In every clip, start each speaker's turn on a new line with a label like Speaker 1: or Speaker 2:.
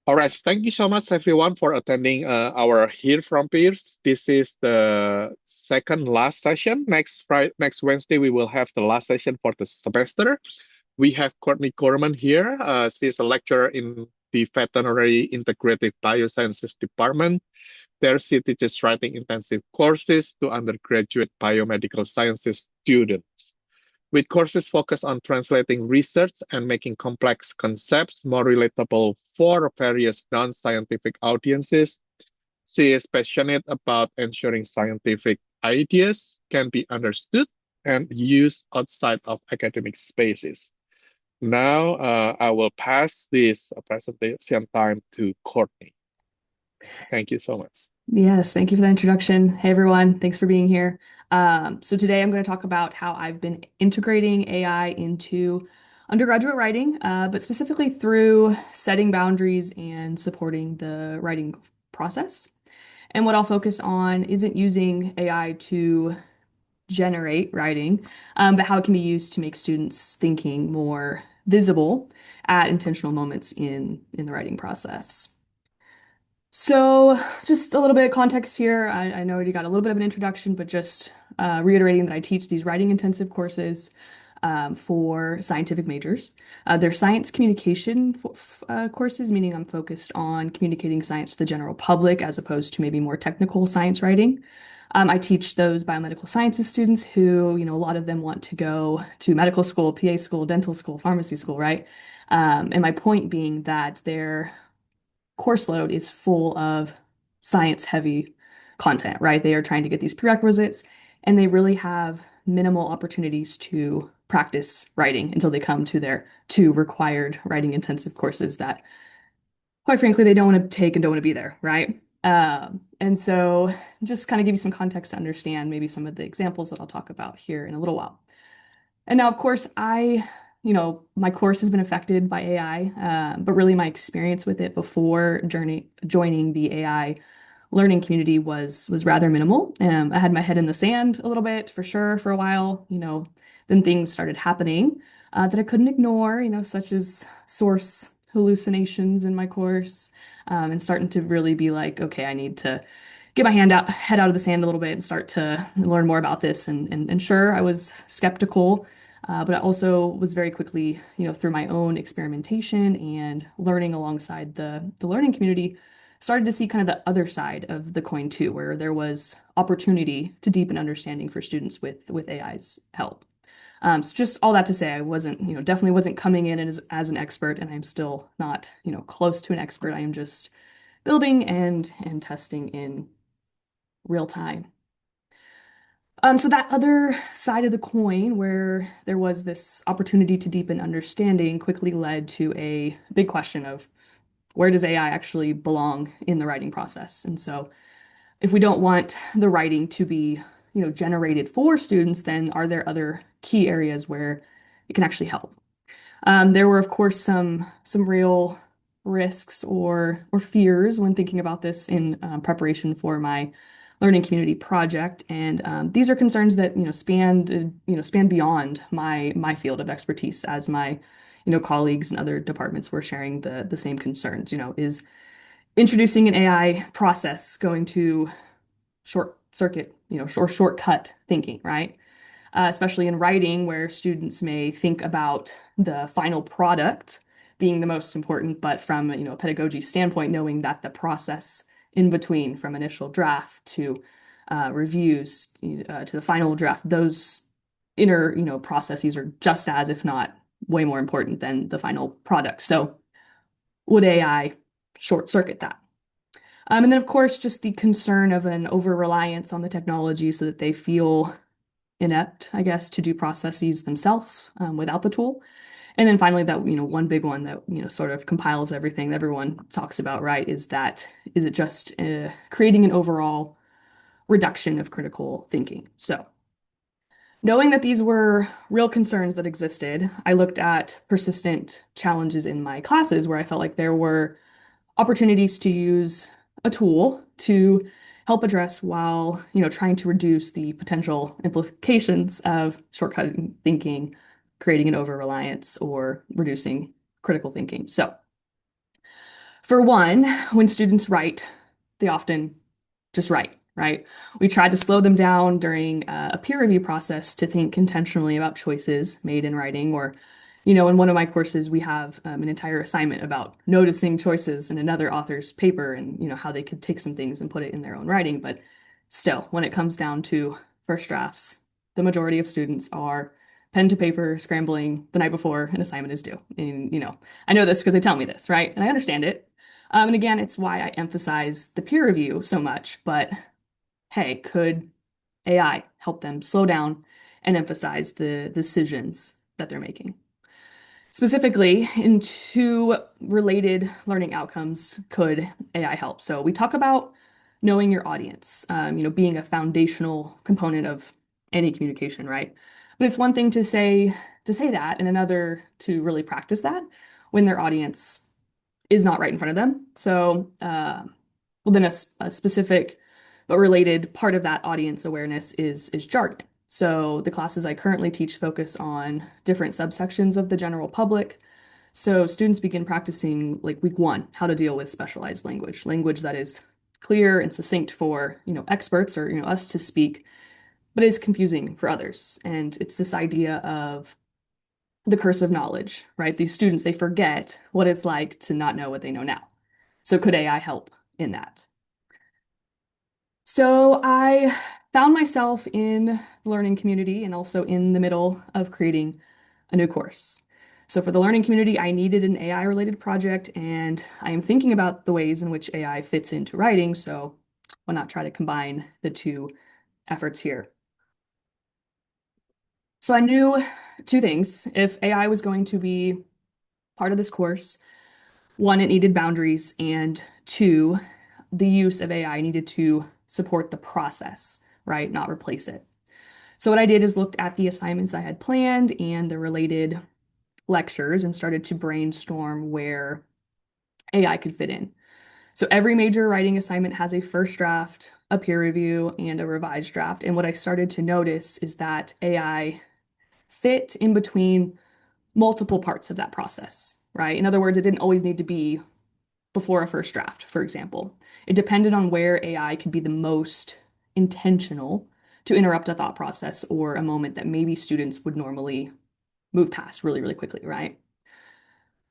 Speaker 1: All right, thank you so much, everyone, for attending our Hear from Peers. This is the second last session. Next Wednesday, we will have the last session for the semester. We have Courtney Gorman here. She's a lecturer in the Veterinary Integrated Biosciences Department. There, she teaches writing intensive courses to undergraduate biomedical sciences students. With courses focused on translating research and making complex concepts more relatable for various non-scientific audiences, she is passionate about ensuring scientific ideas can be understood and used outside of academic spaces. Now, I will pass this presentation time to Courtney. Thank you so much.
Speaker 2: Yes, thank you for that introduction. Hey everyone, thanks for being here. So today I'm going to talk about how I've been integrating AI into undergraduate writing, but specifically through setting boundaries and supporting the writing process. And what I'll focus on isn't using AI to generate writing, but how it can be used to make students' thinking more visible at intentional moments in the writing process. So, just a little bit of context here. I know you got a little bit of an introduction, but just reiterating that I teach these writing intensive courses for scientific majors. They're science communication courses, meaning I'm focused on communicating science to the general public as opposed to maybe more technical science writing. I teach those biomedical sciences students who, a lot of them want to go to medical school, PA school, dental school, pharmacy school, right? And my point being that they're course load is full of science heavy content, right? They are trying to get these prerequisites and they really have minimal opportunities to practice writing until they come to their two required writing intensive courses that, quite frankly, they don't want to take and don't want to be there, right? And so, just kind of give you some context to understand maybe some of the examples that I'll talk about here in a little while. And now, of course, my course has been affected by AI, but really my experience with it before joining the AI learning community was rather minimal. I had my head in the sand a little bit for sure for a while, then things started happening that I couldn't ignore, such as source hallucinations in my course, and starting to really be like, okay, I need to get my head out of the sand a little bit and start to learn more about this. And sure, I was skeptical, but I also was very quickly, through my own experimentation and learning alongside the learning community, started to see kind of the other side of the coin too, where there was opportunity to deepen understanding for students with AI's help. So just all that to say, I wasn't, definitely wasn't coming in as an expert, and I'm still not, close to an expert. I am just building and testing in real time. So that other side of the coin, where there was this opportunity to deepen understanding, quickly led to a big question of where does AI actually belong in the writing process? And so, if we don't want the writing to be, generated for students, then are there other key areas where it can actually help? There were, of course, some real risks or fears when thinking about this in preparation for my learning community project, and these are concerns that span beyond my field of expertise, as my colleagues in other departments were sharing the same concerns. Is introducing an AI process going to short circuit, or shortcut thinking, right? Especially in writing, where students may think about the final product being the most important, but from a pedagogy standpoint, knowing that the process in between, from initial draft to reviews to the final draft, those inner processes are just as, if not way more important than the final product. So would AI short circuit that? And then, of course, just the concern of an over reliance on the technology so that they feel inept, I guess, to do processes themselves without the tool. And then finally, that, one big one that, sort of compiles everything that everyone talks about, right, is it just creating an overall reduction of critical thinking? So, knowing that these were real concerns that existed, I looked at persistent challenges in my classes where I felt like there were opportunities to use a tool to help address while, trying to reduce the potential implications of shortcutting thinking, creating an over-reliance, or reducing critical thinking. So For one, when students write, they often just write, right? We tried to slow them down during a peer review process to think intentionally about choices made in writing. Or, in one of my courses, we have an entire assignment about noticing choices in another author's paper and, how they could take some things and put it in their own writing. But still, when it comes down to first drafts, the majority of students are pen to paper scrambling the night before an assignment is due. And, I know this because they tell me this, right? And I understand it. And again, it's why I emphasize the peer review so much. But hey, could AI help them slow down and emphasize the decisions that they're making? Specifically, in two related learning outcomes could AI help. So we talk about knowing your audience, being a foundational component of any communication, right? But it's one thing to say that, and another to really practice that when their audience is not right in front of them. So, well, then a specific but related part of that audience awareness is jargon. So the classes I currently teach focus on different subsections of the general public. So students begin practicing like week one, how to deal with specialized language, language that is clear and succinct for, experts or, us to speak, but is confusing for others. And it's this idea of the curse of knowledge, right? These students, they forget what it's like to not know what they know now. So could AI help in that? So I found myself in the learning community and also in the middle of creating a new course. So for the learning community, I needed an AI related project, and I am thinking about the ways in which AI fits into writing. So why not try to combine the two efforts here? So I knew two things. If AI was going to be part of this course, one, it needed boundaries, and two, the use of AI needed to support the process, right? Not replace it. So what I did is looked at the assignments I had planned and the related lectures and started to brainstorm where AI could fit in. So every major writing assignment has a first draft, a peer review, and a revised draft. And what I started to notice is that AI fit in between multiple parts of that process, right? In other words, it didn't always need to be before a first draft, for example. It depended on where AI could be the most intentional to interrupt a thought process or a moment that maybe students would normally move past really, really quickly, right?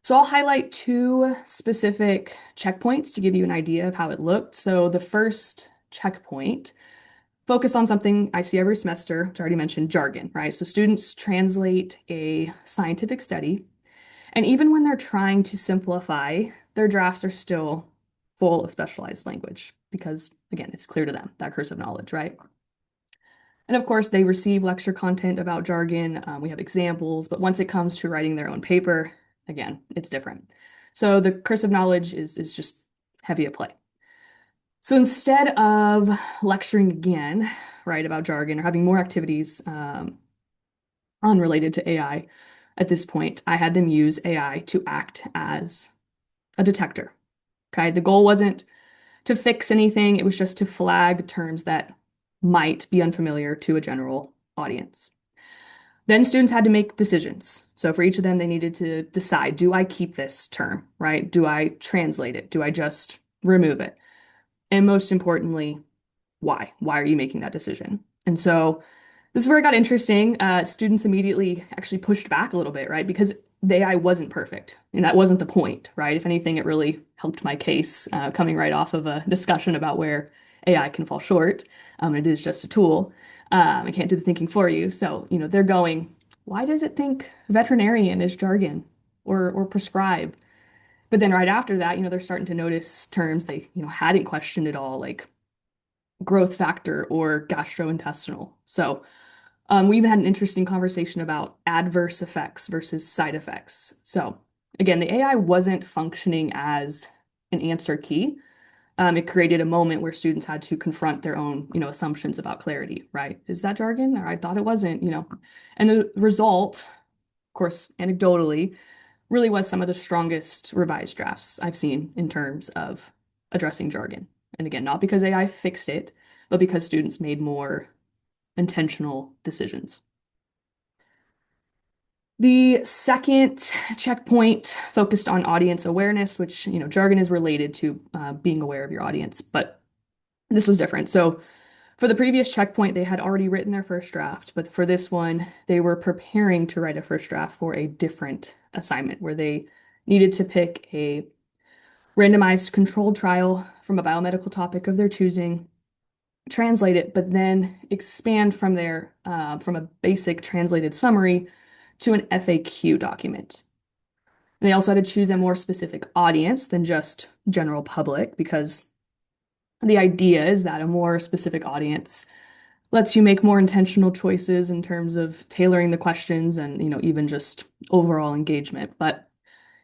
Speaker 2: So I'll highlight two specific checkpoints to give you an idea of how it looked. So the first checkpoint focus on something I see every semester, which I already mentioned, jargon, right? So students translate a scientific study, and even when they're trying to simplify, their drafts are still full of specialized language because, again, it's clear to them, that curse of knowledge, right? And of course, they receive lecture content about jargon. We have examples, but once it comes to writing their own paper, again, it's different. So the curse of knowledge is just heavy at play. So instead of lecturing again, right, about jargon or having more activities unrelated to AI at this point, I had them use AI to act as a detector. Okay. The goal wasn't to fix anything, it was just to flag terms that might be unfamiliar to a general audience. Then students had to make decisions. So for each of them, they needed to decide, do I keep this term, right? Do I translate it? Do I just remove it? And most importantly, why? Why are you making that decision? And so this is where it got interesting. Students immediately actually pushed back a little bit, right? Because the AI wasn't perfect, and that wasn't the point, right? If anything, it really helped my case, coming right off of a discussion about where AI can fall short. It is just a tool. It can't do the thinking for you. So, they're going, why does it think veterinarian is jargon or prescribe? But then right after that, they're starting to notice terms they, hadn't questioned at all, like growth factor or gastrointestinal. So we even had an interesting conversation about adverse effects versus side effects. So again, the AI wasn't functioning as an answer key. It created a moment where students had to confront their own, assumptions about clarity, right? Is that jargon? Or I thought it wasn't. And the result, of course, anecdotally, really was some of the strongest revised drafts I've seen in terms of addressing jargon. And again, not because AI fixed it, but because students made more intentional decisions. The second checkpoint focused on audience awareness, which, jargon is related to being aware of your audience, but this was different. So for the previous checkpoint, they had already written their first draft, but for this one, they were preparing to write a first draft for a different assignment where they needed to pick a randomized controlled trial from a biomedical topic of their choosing, translate it, but then expand from there, from a basic translated summary to an FAQ document. And they also had to choose a more specific audience than just general public because the idea is that a more specific audience lets you make more intentional choices in terms of tailoring the questions and, even just overall engagement. But,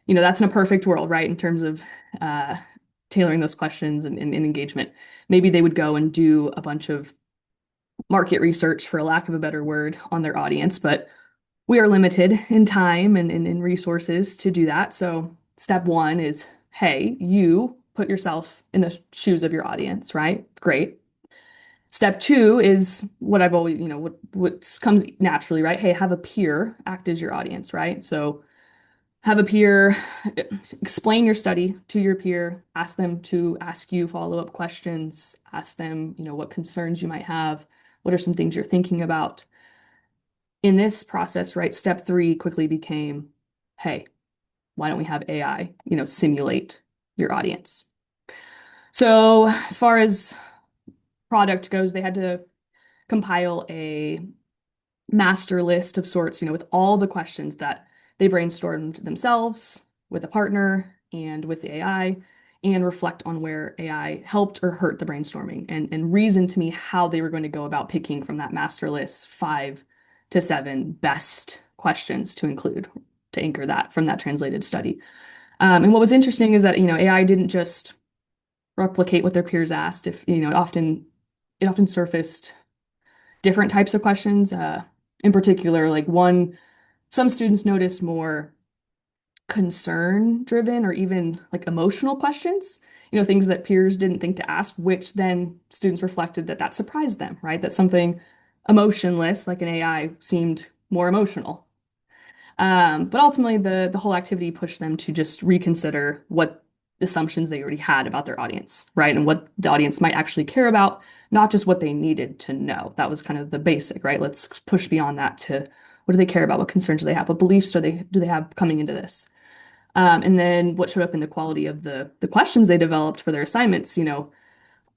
Speaker 2: that's in a perfect world, right? In terms of uh, tailoring those questions and engagement. Maybe they would go and do a bunch of market research, for a lack of a better word, on their audience, but we are limited in time and in resources to do that. So step one is, hey, you put yourself in the shoes of your audience, right? Great. Step two is what I've always, what comes naturally, right? Hey, have a peer act as your audience, right? So have a peer explain your study to your peer, ask them to ask you follow-up questions, ask them, what concerns you might have, what are some things you're thinking about. In this process, right, step three quickly became, hey, why don't we have AI, simulate your audience? So as far as product goes, they had to compile a master list of sorts, with all the questions that they brainstormed themselves with a partner and with the AI, and reflect on where AI helped or hurt the brainstorming and reason to me how they were going to go about picking from that master list 5 to 7 best questions to include to anchor that from that translated study. And what was interesting is that, AI didn't just replicate what their peers asked. If, it often surfaced different types of questions. In particular, like some students noticed more concern driven or even like emotional questions, things that peers didn't think to ask, which then students reflected that surprised them, right? That something emotionless like an AI seemed more emotional. But ultimately, the whole activity pushed them to just reconsider what assumptions they already had about their audience, right? And what the audience might actually care about, not just what they needed to know. That was kind of the basic, right? Let's push beyond that to what do they care about? What concerns do they have? What beliefs do they have coming into this? And then what showed up in the quality of the questions they developed for their assignments,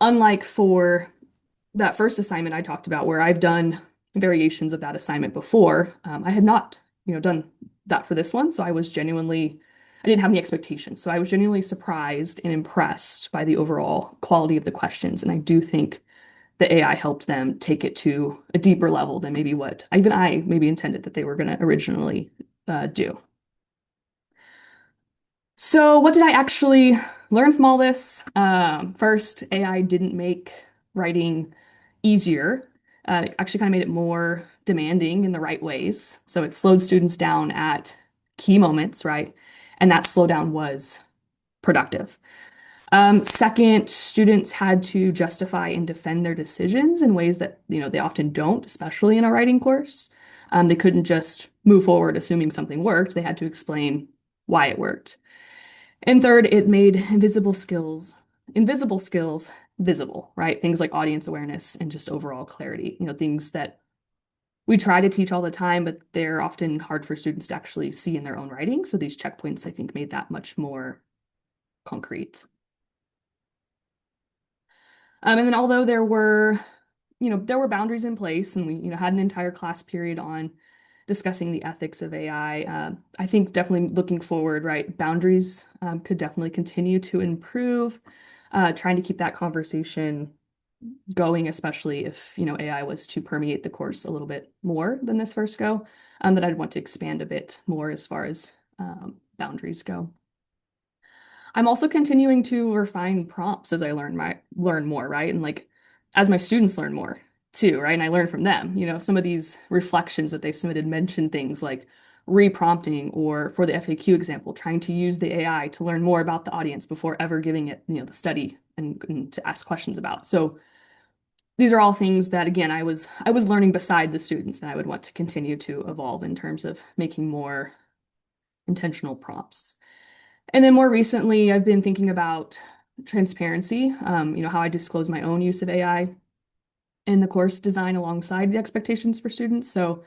Speaker 2: unlike for that first assignment I talked about, where I've done variations of that assignment before, I had not, done that for this one. So I didn't have any expectations. So I was genuinely surprised and impressed by the overall quality of the questions. And I do think the AI helped them take it to a deeper level than maybe what even I maybe intended that they were going to originally do. So, what did I actually learn from all this? First, AI didn't make writing easier. It actually kind of made it more demanding in the right ways. So, it slowed students down at key moments, right? And that slowdown was productive. Second, students had to justify and defend their decisions in ways that, they often don't, especially in a writing course. They couldn't just move forward assuming something worked. They had to explain why it worked. And third, it made invisible skills visible, right? Things like audience awareness and just overall clarity, things that we try to teach all the time, but they're often hard for students to actually see in their own writing. So these checkpoints, I think, made that much more concrete. And then although there were boundaries in place and we, had an entire class period on discussing the ethics of AI. I think definitely looking forward, right, boundaries could definitely continue to improve, trying to keep that conversation going, especially if, AI was to permeate the course a little bit more than this first go, that I'd want to expand a bit more as far as boundaries go. I'm also continuing to refine prompts as I learn more, right? And like as my students learn more too, right? And I learn from them. Some of these reflections that they submitted mention things like reprompting or for the FAQ example, trying to use the AI to learn more about the audience before ever giving it, the study and to ask questions about. So these are all things that, again, I was learning beside the students, and I would want to continue to evolve in terms of making more intentional prompts. And then more recently, I've been thinking about transparency, how I disclose my own use of AI in the course design alongside the expectations for students. So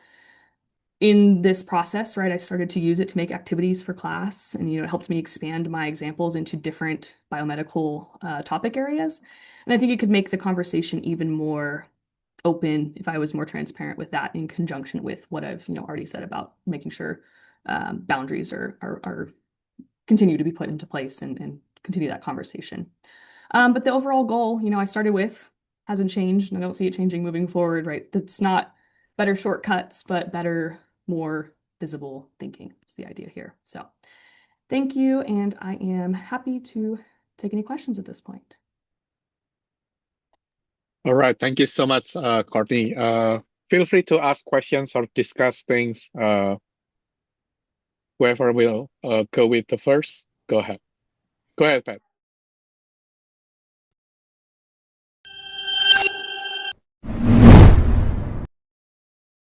Speaker 2: in this process, right, I started to use it to make activities for class, and it helped me expand my examples into different biomedical topic areas. And I think it could make the conversation even more open if I was more transparent with that in conjunction with what I've already said about making sure boundaries are continue to be put into place and continue that conversation. But the overall goal, I started with hasn't changed, and I don't see it changing moving forward, right? That's not better shortcuts, but better, more visible thinking is the idea here. So thank you, and I am happy to take any questions at this point.
Speaker 1: All right, thank you so much, Courtney. Feel free to ask questions or discuss things. Whoever will go with the first, go ahead. Go ahead, Pat.